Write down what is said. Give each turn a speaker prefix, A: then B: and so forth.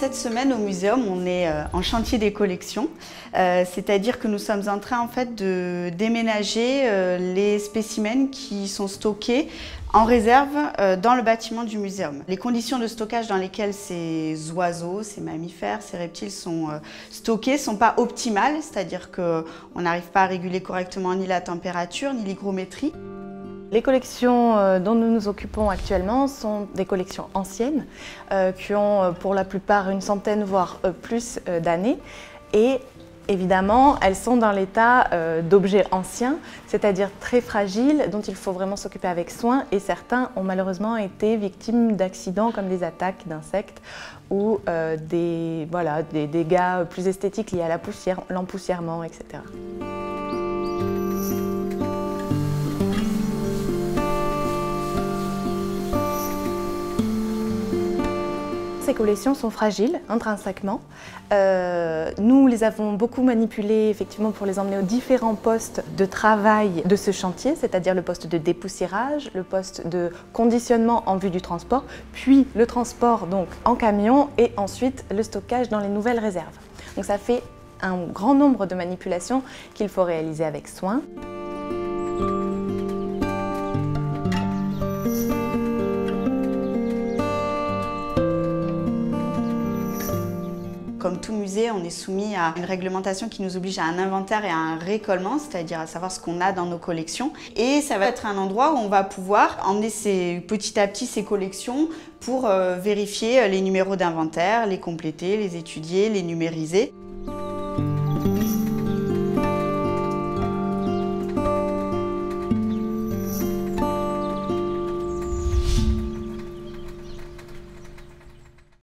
A: cette semaine au muséum, on est en chantier des collections, c'est-à-dire que nous sommes en train en fait de déménager les spécimens qui sont stockés en réserve dans le bâtiment du muséum. Les conditions de stockage dans lesquelles ces oiseaux, ces mammifères, ces reptiles sont stockés ne sont pas optimales, c'est-à-dire qu'on n'arrive pas à réguler correctement ni la température ni l'hygrométrie.
B: Les collections dont nous nous occupons actuellement sont des collections anciennes qui ont pour la plupart une centaine voire plus d'années et évidemment elles sont dans l'état d'objets anciens, c'est-à-dire très fragiles dont il faut vraiment s'occuper avec soin et certains ont malheureusement été victimes d'accidents comme des attaques d'insectes ou des dégâts plus esthétiques liés à la poussière, l'empoussièrement, etc. Ces collections sont fragiles intrinsèquement. Nous les avons beaucoup manipulées effectivement pour les emmener aux différents postes de travail de ce chantier, c'est-à-dire le poste de dépoussiérage, le poste de conditionnement en vue du transport, puis le transport donc en camion et ensuite le stockage dans les nouvelles réserves. Donc ça fait un grand nombre de manipulations qu'il faut réaliser avec soin.
A: Comme tout musée, on est soumis à une réglementation qui nous oblige à un inventaire et à un récollement, c'est-à-dire à savoir ce qu'on a dans nos collections. Et ça va être un endroit où on va pouvoir emmener petit à petit ces collections pour vérifier les numéros d'inventaire, les compléter, les étudier, les numériser.